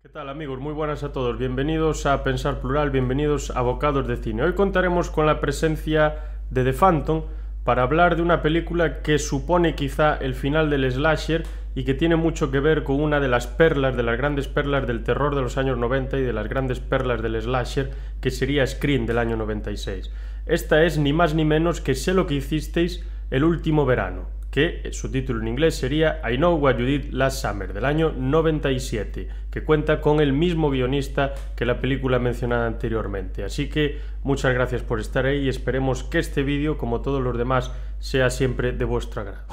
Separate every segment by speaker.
Speaker 1: ¿Qué tal, amigos? Muy buenas a todos. Bienvenidos a Pensar Plural, bienvenidos a Bocados de Cine. Hoy contaremos con la presencia de The Phantom para hablar de una película que supone quizá el final del slasher y que tiene mucho que ver con una de las perlas, de las grandes perlas del terror de los años 90 y de las grandes perlas del slasher, que sería Scream del año 96. Esta es ni más ni menos que Sé lo que hicisteis el último verano, que su título en inglés sería I Know What You Did Last Summer, del año 97, que cuenta con el mismo guionista que la película mencionada anteriormente. Así que muchas gracias por estar ahí y esperemos que este vídeo, como todos los demás, sea siempre de vuestro agrado.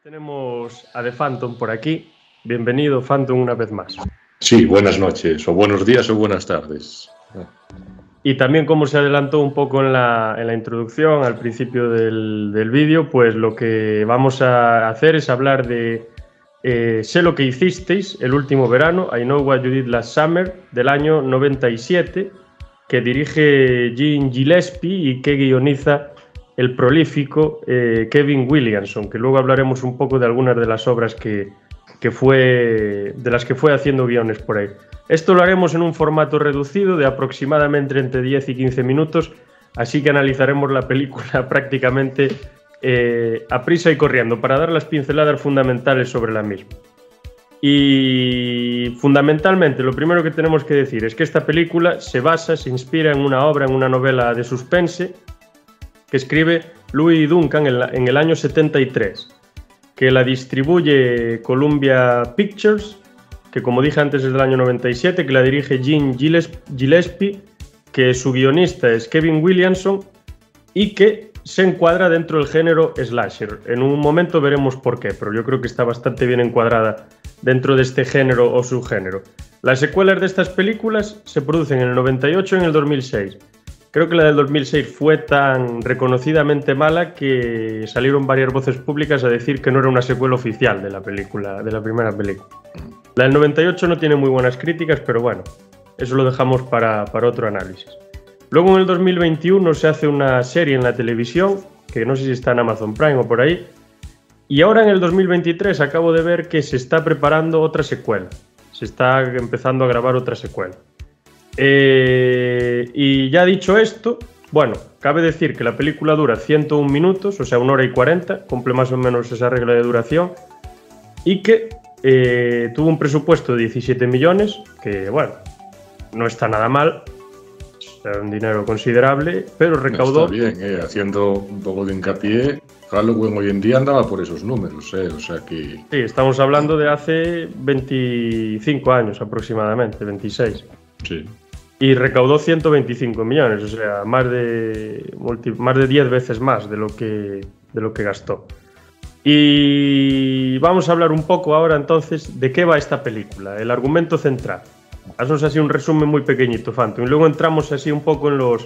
Speaker 1: Tenemos a The Phantom por aquí. Bienvenido, Phantom, una vez más.
Speaker 2: Sí, buenas noches, o buenos días o buenas tardes.
Speaker 1: Y también, como se adelantó un poco en la introducción, al principio del vídeo, pues lo que vamos a hacer es hablar de Sé lo que hicisteis el último verano, I Know What You Did Last Summer, del año 97, que dirige Jean Gillespie y que guioniza el prolífico Kevin Williamson, que luego hablaremos un poco de algunas de las obras de las que fue haciendo guiones por ahí. Esto lo haremos en un formato reducido de aproximadamente entre 10 y 15 minutos, así que analizaremos la película prácticamente a prisa y corriendo para dar las pinceladas fundamentales sobre la misma. Y fundamentalmente lo primero que tenemos que decir es que esta película se inspira en una obra, en una novela de suspense que escribe Louis Duncan en el año 73, que la distribuye Columbia Pictures, que como dije antes es del año 97, que la dirige Jean Gillespie, que su guionista es Kevin Williamson y que se encuadra dentro del género slasher. En un momento veremos por qué, pero yo creo que está bastante bien encuadrada dentro de este género o subgénero. Las secuelas de estas películas se producen en el 98 y en el 2006. Creo que la del 2006 fue tan reconocidamente mala que salieron varias voces públicas a decir que no era una secuela oficial de la película, de la primera película. La del 98 no tiene muy buenas críticas, pero bueno, eso lo dejamos para otro análisis. Luego en el 2021 se hace una serie en la televisión, que no sé si está en Amazon Prime o por ahí, y ahora en el 2023 acabo de ver que se está preparando otra secuela. Se está empezando a grabar otra secuela. Y ya dicho esto, bueno, cabe decir que la película dura 101 minutos, o sea, 1 hora y 40, cumple más o menos esa regla de duración, y que tuvo un presupuesto de 17 millones, que bueno, no está nada mal, es un dinero considerable, pero recaudó...
Speaker 2: Está bien, haciendo un poco de hincapié, Halloween hoy en día andaba por esos números, o sea que...
Speaker 1: Sí, estamos hablando de hace 25 años aproximadamente, 26.
Speaker 2: Sí.
Speaker 1: Y recaudó 125 millones, o sea, más de 10 veces más de lo que gastó. Y vamos a hablar un poco ahora entonces de qué va esta película, el argumento central. Haznos así un resumen muy pequeñito, Phantom, y luego entramos así un poco en los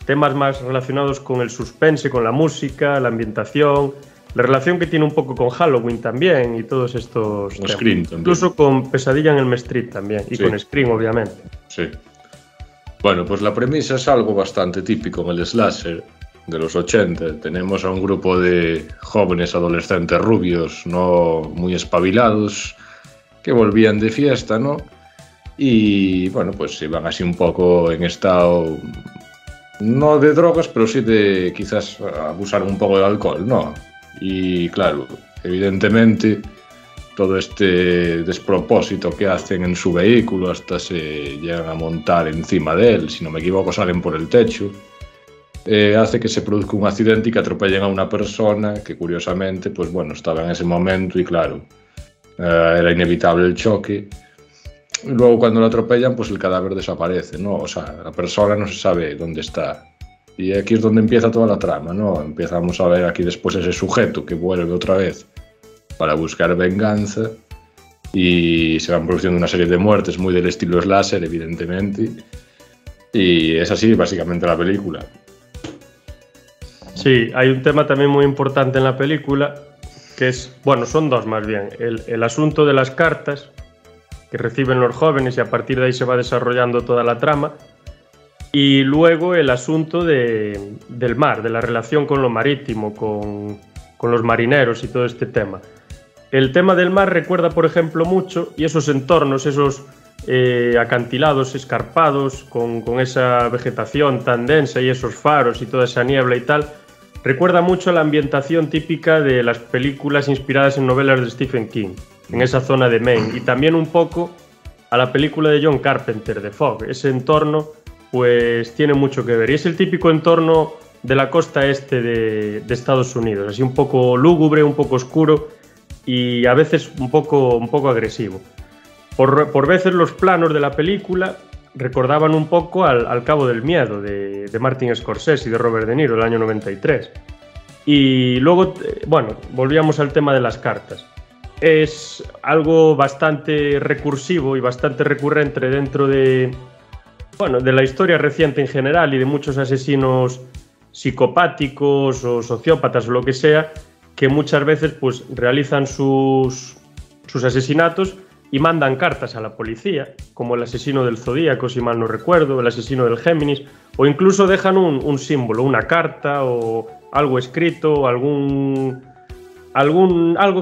Speaker 1: temas más relacionados con el suspense, con la música, la ambientación, la relación que tiene un poco con Halloween también y todos estos temas.
Speaker 2: Scream también.
Speaker 1: Incluso con Pesadilla en Elm Street también, y sí, con Scream obviamente.
Speaker 2: Sí. Bueno, pues la premisa es algo bastante típico en el slasher de los 80. Tenemos a un grupo de jóvenes adolescentes rubios, no muy espabilados, que volvían de fiesta, ¿no? Y bueno, pues iban así un poco en estado, no de drogas, pero sí de quizás abusar un poco de alcohol, ¿no? Y claro, evidentemente todo este despropósito que hacen en su vehículo, hasta se llegan a montar encima de él, si no me equivoco salen por el techo, hace que se produzca un accidente y que atropellen a una persona que curiosamente, pues bueno, estaba en ese momento y claro, era inevitable el choque. Y luego cuando lo atropellan, pues el cadáver desaparece, ¿no? O sea, la persona no se sabe dónde está. Y aquí es donde empieza toda la trama, ¿no? Empezamos a ver aquí después ese sujeto que vuelve otra vez para buscar venganza y se van produciendo una serie de muertes muy del estilo slasher, evidentemente, y es así básicamente la película.
Speaker 1: Sí, hay un tema también muy importante en la película, que es, bueno, son dos más bien, el asunto de las cartas que reciben los jóvenes y a partir de ahí se va desarrollando toda la trama, y luego el asunto del mar, de la relación con lo marítimo, con los marineros y todo este tema. El tema del mar recuerda, por ejemplo, mucho, y esos entornos, esos acantilados, escarpados, con esa vegetación tan densa y esos faros y toda esa niebla y tal, recuerda mucho a la ambientación típica de las películas inspiradas en novelas de Stephen King, en esa zona de Maine, y también un poco a la película de John Carpenter, The Fog. Ese entorno pues tiene mucho que ver, y es el típico entorno de la costa este de Estados Unidos, así un poco lúgubre, un poco oscuro y a veces un poco agresivo. Por veces los planos de la película recordaban un poco al Cabo del Miedo de Martin Scorsese y de Robert De Niro del año 93. Y luego, bueno, volvíamos al tema de las cartas. Es algo bastante recursivo y bastante recurrente dentro de la historia reciente en general y de muchos asesinos psicopáticos o sociópatas o lo que sea, que muchas veces pues realizan sus asesinatos y mandan cartas a la policía, como el asesino del Zodíaco, si mal no recuerdo, el asesino del Géminis, o incluso dejan un símbolo, una carta o algo escrito, algo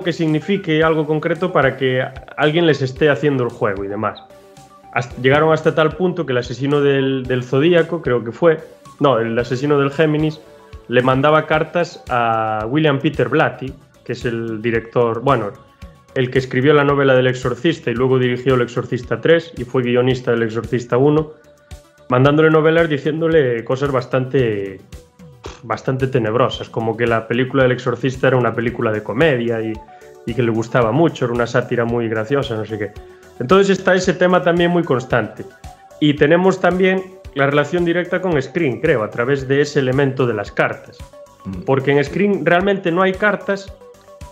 Speaker 1: que signifique algo concreto para que alguien les esté haciendo el juego y demás. Llegaron hasta tal punto que el asesino del Zodíaco, creo que fue, no, el asesino del Géminis, le mandaba cartas a William Peter Blatty, que es el director, bueno, el que escribió la novela del Exorcista y luego dirigió El Exorcista 3 y fue guionista del Exorcista 1, mandándole novelas diciéndole cosas bastante tenebrosas, como que la película del Exorcista era una película de comedia y que le gustaba mucho, era una sátira muy graciosa, no sé qué. Entonces está ese tema también muy constante. Y tenemos también la relación directa con Scream, creo, a través de ese elemento de las cartas. Porque en Scream realmente no hay cartas,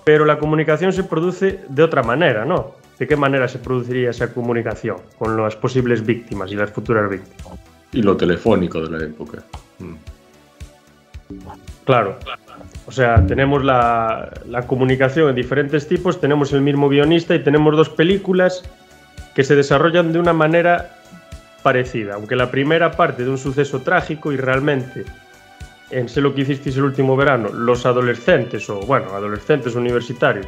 Speaker 1: pero la comunicación se produce de otra manera, ¿no? ¿De qué manera se produciría esa comunicación con las posibles víctimas y las futuras víctimas?
Speaker 2: Y lo telefónico de la época.
Speaker 1: Claro. O sea, tenemos la comunicación en diferentes tipos, tenemos el mismo guionista y tenemos dos películas que se desarrollan de una manera parecida, aunque la primera parte de un suceso trágico y realmente en Sé lo que hicisteis el último verano, los adolescentes universitarios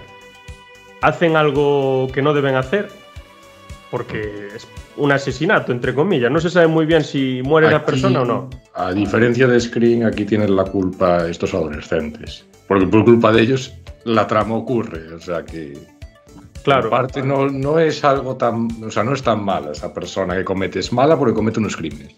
Speaker 1: hacen algo que no deben hacer porque es un asesinato, entre comillas. No se sabe muy bien si muere la persona o no.
Speaker 2: A diferencia de Scream, aquí tienen la culpa estos adolescentes, porque por culpa de ellos la trama ocurre, o sea que... Claro. Aparte no es algo tan... O sea, no es tan mala esa persona que comete, es mala porque comete unos crímenes.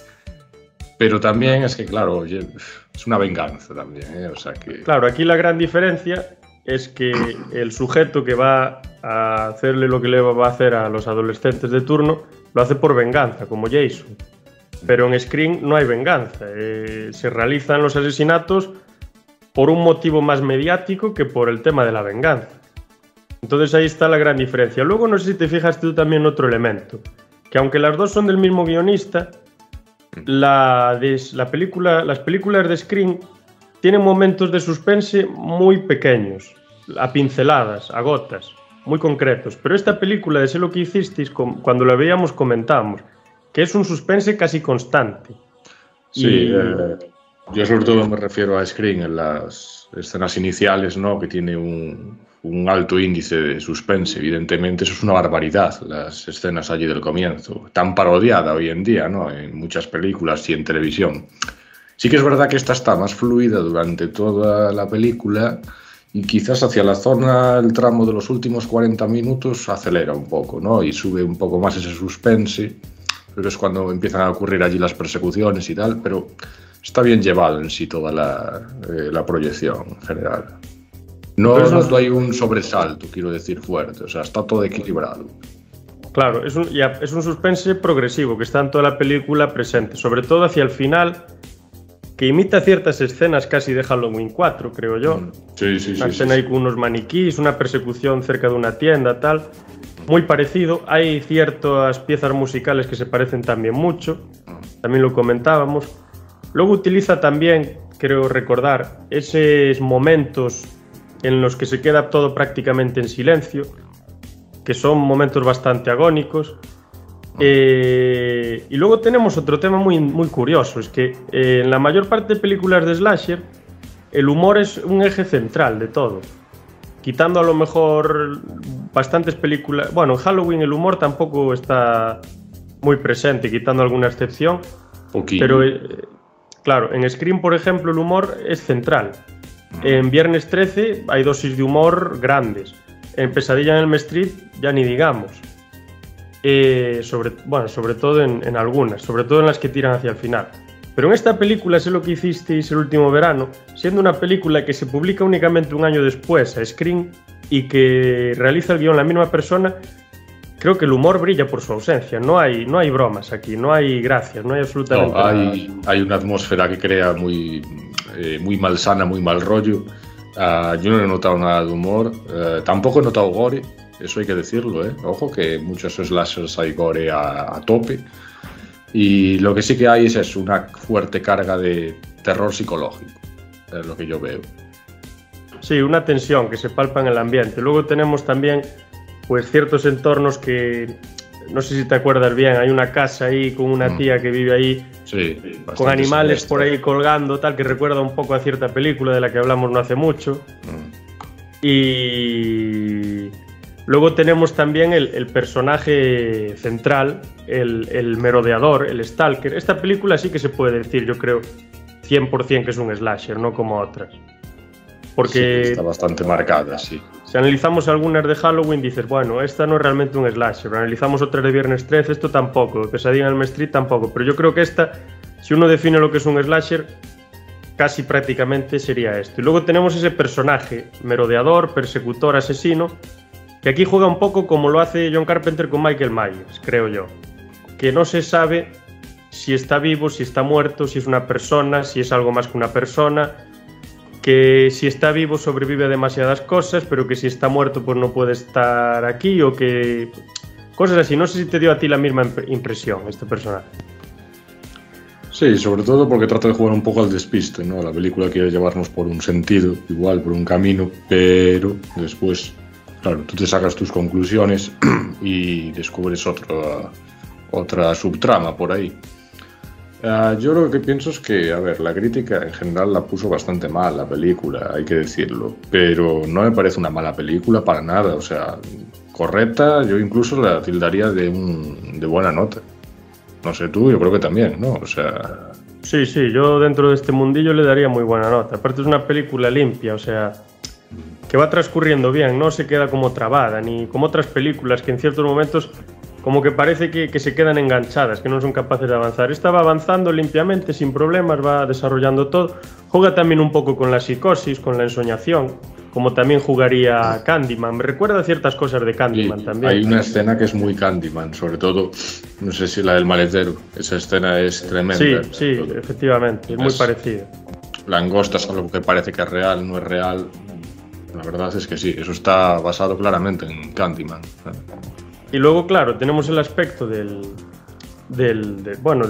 Speaker 2: Pero también es que, claro, oye, es una venganza también, ¿eh? O sea que... Claro,
Speaker 1: aquí la gran diferencia es que el sujeto que va a hacerle lo que le va a hacer a los adolescentes de turno, lo hace por venganza, como Jason. Pero en Scream no hay venganza. Se realizan los asesinatos por un motivo más mediático que por el tema de la venganza. Entonces ahí está la gran diferencia. Luego no sé si te fijas tú también en otro elemento, que aunque las dos son del mismo guionista, las películas de Scream tienen momentos de suspense muy pequeños, a pinceladas, a gotas, muy concretos. Pero esta película de Sé lo que hicisteis, cuando la veíamos comentamos, que es un suspense casi constante.
Speaker 2: Sí, yo sobre todo me refiero a Scream en las escenas iniciales, ¿no? Que tiene un alto índice de suspense. Evidentemente eso es una barbaridad, las escenas allí del comienzo, tan parodiada hoy en día, ¿no? En muchas películas y en televisión. Sí que es verdad que esta está más fluida durante toda la película y quizás hacia la zona, el tramo de los últimos 40 minutos acelera un poco, ¿no? Y sube un poco más ese suspense, pero es cuando empiezan a ocurrir allí las persecuciones y tal, pero está bien llevado en sí toda la proyección en general. No hay un sobresalto, quiero decir, fuerte, o sea, está todo equilibrado.
Speaker 1: Claro, es un suspense progresivo que está en toda la película presente, sobre todo hacia el final, que imita ciertas escenas casi de Halloween 4, creo yo.
Speaker 2: Sí.
Speaker 1: Una escena ahí con unos maniquís, una persecución cerca de una tienda, tal. Muy parecido. Hay ciertas piezas musicales que se parecen también mucho. También lo comentábamos. Luego utiliza también, creo recordar, esos momentos en los que se queda todo prácticamente en silencio, que son momentos bastante agónicos. Y luego tenemos otro tema muy, muy curioso, es que en la mayor parte de películas de slasher el humor es un eje central de todo, quitando a lo mejor bastantes películas. Bueno, en Halloween el humor tampoco está muy presente, quitando alguna excepción.
Speaker 2: Poquillo.
Speaker 1: Pero claro, en Scream, por ejemplo, el humor es central. En Viernes 13 hay dosis de humor grandes. En Pesadilla en Elm Street ya ni digamos. Sobre todo en algunas, sobre todo en las que tiran hacia el final. Pero en esta película, Sé lo que hicisteis el último verano, siendo una película que se publica únicamente un año después a Scream y que realiza el guión la misma persona, creo que el humor brilla por su ausencia. No hay bromas aquí, no hay gracias, no hay absolutamente nada.
Speaker 2: Hay una atmósfera que crea muy malsana, muy mal rollo. Yo no he notado nada de humor, tampoco he notado gore. Eso hay que decirlo, ¿eh? Ojo que muchos slashers hay gore a tope. Y lo que sí que hay es una fuerte carga de terror psicológico, es lo que yo veo.
Speaker 1: Sí, una tensión que se palpa en el ambiente. Luego tenemos también pues ciertos entornos que, no sé si te acuerdas bien, hay una casa ahí con una tía que vive ahí,
Speaker 2: sí,
Speaker 1: con animales por ahí colgando, tal, que recuerda un poco a cierta película de la que hablamos no hace mucho. Y luego tenemos también el personaje central, el merodeador, el stalker. Esta película sí que se puede decir, yo creo, 100% que es un slasher, no como otras. Porque
Speaker 2: sí, está bastante marcada, sí.
Speaker 1: Si analizamos algunas de Halloween, dices, bueno, esta no es realmente un slasher. Analizamos otras de Viernes 13, esto tampoco. Pesadilla en Elm Street tampoco. Pero yo creo que esta, si uno define lo que es un slasher, casi prácticamente sería esto. Y luego tenemos ese personaje, merodeador, persecutor, asesino, que aquí juega un poco como lo hace John Carpenter con Michael Myers, creo yo. Que no se sabe si está vivo, si está muerto, si es una persona, si es algo más que una persona. Que si está vivo sobrevive a demasiadas cosas, pero que si está muerto pues no puede estar aquí, o que... cosas así. No sé si te dio a ti la misma impresión este personaje.
Speaker 2: Sí, sobre todo porque trata de jugar un poco al despiste, ¿no? La película quiere llevarnos por un sentido, igual por un camino, pero después, claro, tú te sacas tus conclusiones y descubres otra subtrama por ahí. Yo lo que pienso es que, a ver, la crítica en general la puso bastante mal la película, hay que decirlo, pero no me parece una mala película para nada, o sea, correcta, yo incluso la tildaría de buena nota. No sé tú, yo creo que también, ¿no? O sea...
Speaker 1: Sí, yo dentro de este mundillo le daría muy buena nota. Aparte es una película limpia, o sea, que va transcurriendo bien, no se queda como trabada, ni como otras películas que en ciertos momentos como que parece que se quedan enganchadas, que no son capaces de avanzar. Esta va avanzando limpiamente, sin problemas, va desarrollando todo. Juega también un poco con la psicosis, con la ensoñación, como también jugaría Candyman. Me recuerda ciertas cosas de Candyman también.
Speaker 2: Hay una escena que es muy Candyman, sobre todo, no sé si la del maletero. Esa escena es tremenda.
Speaker 1: Sí, efectivamente, es muy parecida.
Speaker 2: Langostas, algo que parece que es real, no es real. La verdad es que sí, eso está basado claramente en Candyman.
Speaker 1: Y luego, claro, tenemos el aspecto del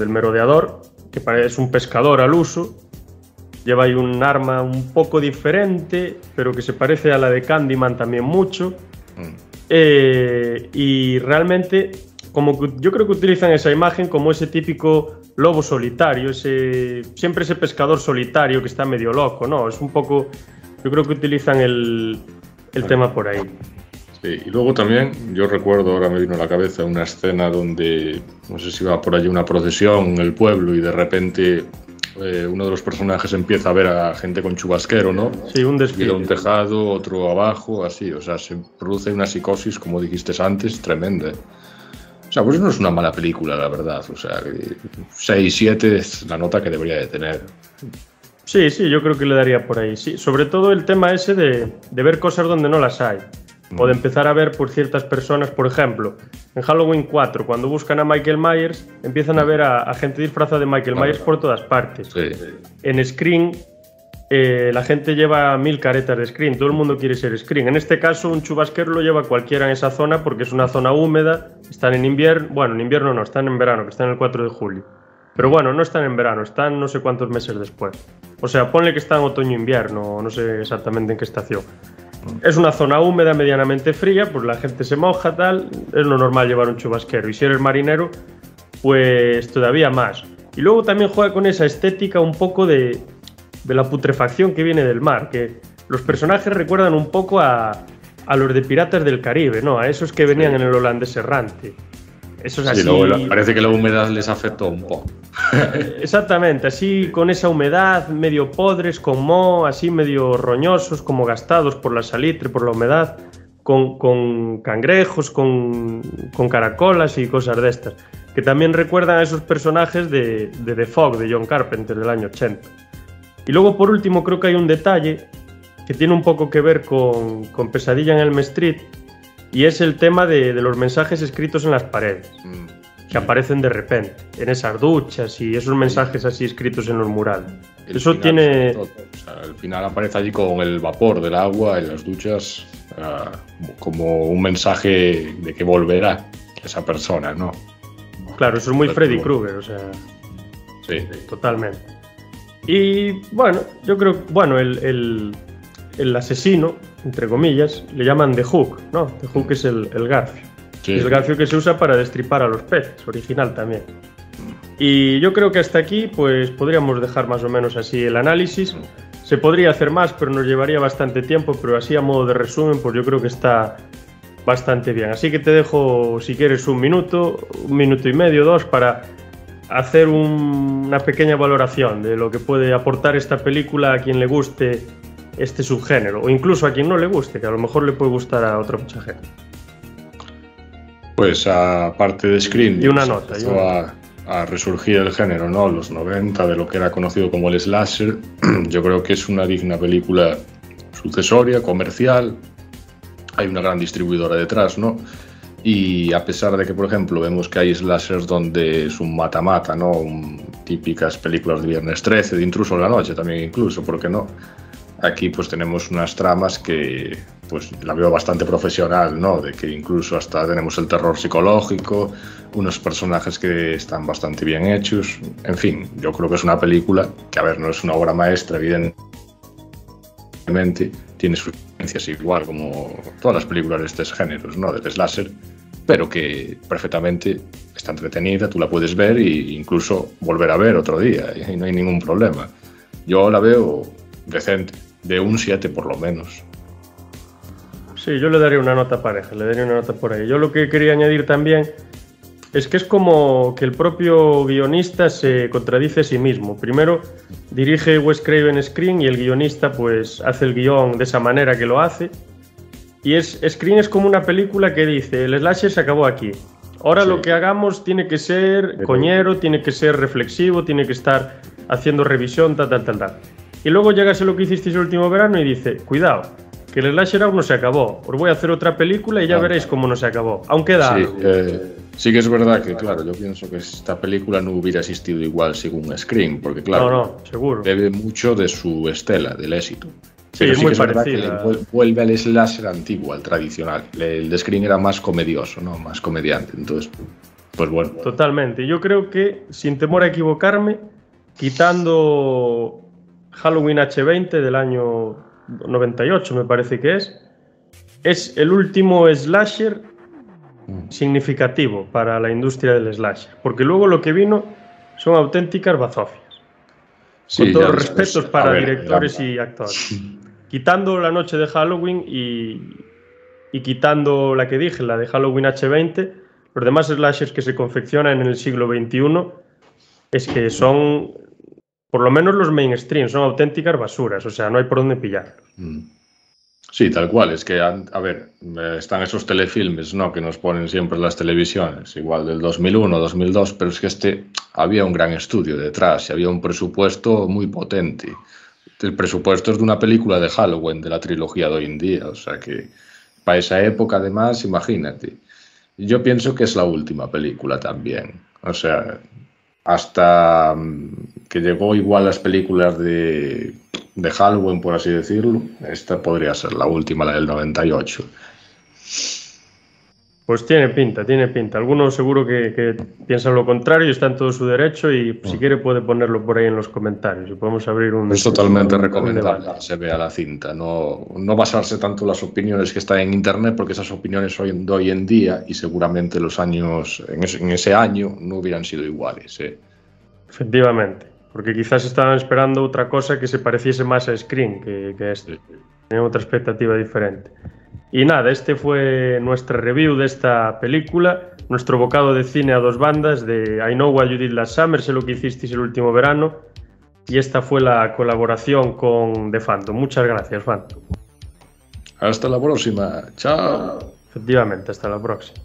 Speaker 1: merodeador, que es un pescador al uso. Lleva ahí un arma un poco diferente, pero que se parece a la de Candyman también mucho. Y realmente, como que yo creo que utilizan esa imagen como ese típico lobo solitario, siempre ese pescador solitario que está medio loco, ¿no? Es un poco, yo creo que utilizan el tema por ahí.
Speaker 2: Sí, y luego también, yo recuerdo, ahora me vino a la cabeza una escena donde, no sé si va por allí una procesión en el pueblo y de repente uno de los personajes empieza a ver a gente con chubasquero, ¿no?
Speaker 1: Sí, un desfile.
Speaker 2: Un tejado, otro abajo, así, o sea, se produce una psicosis, como dijiste antes, tremenda. O sea, pues no es una mala película, la verdad, o sea, 6, 7 es la nota que debería de tener. Sí,
Speaker 1: yo creo que le daría por ahí, sí. Sobre todo el tema ese de ver cosas donde no las hay. o de empezar a ver por ciertas personas, por ejemplo, en Halloween 4, cuando buscan a Michael Myers, empiezan a ver a gente disfrazada de Michael Myers por todas partes.
Speaker 2: Sí.
Speaker 1: En Scream, la gente lleva 1000 caretas de Scream, todo el mundo quiere ser Scream. En este caso, un chubasquero lo lleva cualquiera en esa zona porque es una zona húmeda, están en invierno, bueno, en invierno no, están en verano, que están el 4 de julio. Pero bueno, no están en verano, están no sé cuántos meses después. O sea, ponle que está en otoño-invierno, no sé exactamente en qué estación. Es una zona húmeda, medianamente fría, pues la gente se moja, tal, es lo normal llevar un chubasquero. Y si eres marinero, pues todavía más. Y luego también juega con esa estética un poco de la putrefacción que viene del mar, que los personajes recuerdan un poco a los de Piratas del Caribe, ¿no? A esos que venían en el holandés errante. Eso es así.
Speaker 2: Sí, luego parece que la humedad les afectó un poco.
Speaker 1: Exactamente, así con esa humedad, medio podres, con moho, así medio roñosos, como gastados por la salitre, por la humedad, con cangrejos, con caracolas y cosas de estas, que también recuerdan a esos personajes de The Fog, de John Carpenter, del año 80. Y luego, por último, creo que hay un detalle que tiene un poco que ver con Pesadilla en Elm Street, y es el tema de los mensajes escritos en las paredes, que aparecen de repente, en esas duchas y esos mensajes así escritos en los murales. Eso tiene...
Speaker 2: O sea, al final aparece allí con el vapor del agua en las duchas, como un mensaje de que volverá esa persona, ¿no?
Speaker 1: Claro, eso es muy Freddy Krueger, o sea...
Speaker 2: Sí.
Speaker 1: Totalmente. Y bueno, yo creo que el asesino, entre comillas, le llaman The Hook, ¿no? The Hook es el garfio. Sí. Es el garfio que se usa para destripar a los peces, original también. Y yo creo que hasta aquí pues podríamos dejar más o menos así el análisis. Se podría hacer más, pero nos llevaría bastante tiempo, pero así a modo de resumen, pues yo creo que está bastante bien. Así que te dejo, si quieres, un minuto y medio, 2, para hacer una pequeña valoración de lo que puede aportar esta película a quien le guste este subgénero, o incluso a quien no le guste, que a lo mejor le puede gustar a otra mucha gente.
Speaker 2: Pues aparte de Scream,
Speaker 1: y una nota,
Speaker 2: a resurgir el género, ¿no? Los 90, de lo que era conocido como el slasher. Yo creo que es una digna película sucesoria, comercial. Hay una gran distribuidora detrás, ¿no? Y a pesar de que, por ejemplo, vemos que hay slashers donde es un mata-mata, ¿no? Típicas películas de Viernes 13, de Intruso en la Noche también incluso, ¿por qué no? Aquí pues tenemos unas tramas que pues la veo bastante profesional, ¿no? De que incluso hasta tenemos el terror psicológico, unos personajes que están bastante bien hechos. En fin, yo creo que es una película que, a ver, no es una obra maestra, evidentemente, tiene sus diferencias igual como todas las películas de estos géneros, ¿no? Del slasher, pero que perfectamente está entretenida, tú la puedes ver e incluso volver a ver otro día y no hay ningún problema. Yo la veo decente, de un 7 por lo menos.
Speaker 1: Sí, yo le daría una nota pareja, le daría una nota por ahí. Yo lo que quería añadir también es que es como que el propio guionista se contradice a sí mismo. Primero dirige Wes Craven Scream y el guionista pues hace el guión de esa manera que lo hace. Y Scream es como una película que dice, el slasher se acabó aquí. Ahora sí, lo que hagamos tiene que ser coñero, tiene que ser reflexivo, tiene que estar haciendo revisión, tal. Y luego llegas a lo que hicisteis el último verano y dice, cuidado, que el slasher aún no se acabó. Os voy a hacer otra película y ya veréis cómo no se acabó. Aún queda algo.
Speaker 2: Sí que es verdad que, claro, yo pienso que esta película no hubiera existido igual según Scream, porque, claro,
Speaker 1: no, seguro,
Speaker 2: debe mucho de su estela, del éxito.
Speaker 1: Sí,
Speaker 2: pero
Speaker 1: es
Speaker 2: sí
Speaker 1: muy
Speaker 2: que es
Speaker 1: parecida.
Speaker 2: Verdad que vuelve al slasher antiguo, al tradicional. El de Scream era más comedioso, ¿no? Más comediante. Entonces, pues bueno.
Speaker 1: Totalmente. Yo creo que, sin temor a equivocarme, quitando Halloween H20 del año 98, me parece que es el último slasher significativo para la industria del slasher, porque luego lo que vino son auténticas bazofias. Sí, con todos los respetos para directores y actores. Quitando La Noche de Halloween y quitando la que dije, la de Halloween H20, los demás slashers que se confeccionan en el siglo XXI es que son, por lo menos los mainstream, son auténticas basuras, o sea, no hay por dónde pillarlos.
Speaker 2: Sí, tal cual, es que, a ver, están esos telefilmes, ¿no?, que nos ponen siempre en las televisiones, igual del 2001, 2002, pero es que había un gran estudio detrás y había un presupuesto muy potente. El presupuesto es de una película de Halloween, de la trilogía de hoy en día, o sea que para esa época, además, imagínate. Yo pienso que es la última película también. O sea, hasta que llegó igual las películas de Halloween, por así decirlo, esta podría ser la última, la del 98.
Speaker 1: Pues tiene pinta, tiene pinta. Algunos seguro que piensan lo contrario y está en todo su derecho y si quiere puede ponerlo por ahí en los comentarios y podemos abrir un...
Speaker 2: Es totalmente recomendable que se vea la cinta, no basarse tanto en las opiniones que están en internet, porque esas opiniones de hoy en día y seguramente los años, en ese año no hubieran sido iguales.
Speaker 1: Efectivamente, porque quizás estaban esperando otra cosa que se pareciese más a Scream que esto. Sí. Tenían otra expectativa diferente. Y nada, este fue nuestra review de esta película, nuestro bocado de cine a dos bandas de I Know What You Did Last Summer, sé lo que hicisteis el último verano, y esta fue la colaboración con The Phantom. Muchas gracias, Phantom.
Speaker 2: Hasta la próxima. Chao.
Speaker 1: Efectivamente, hasta la próxima.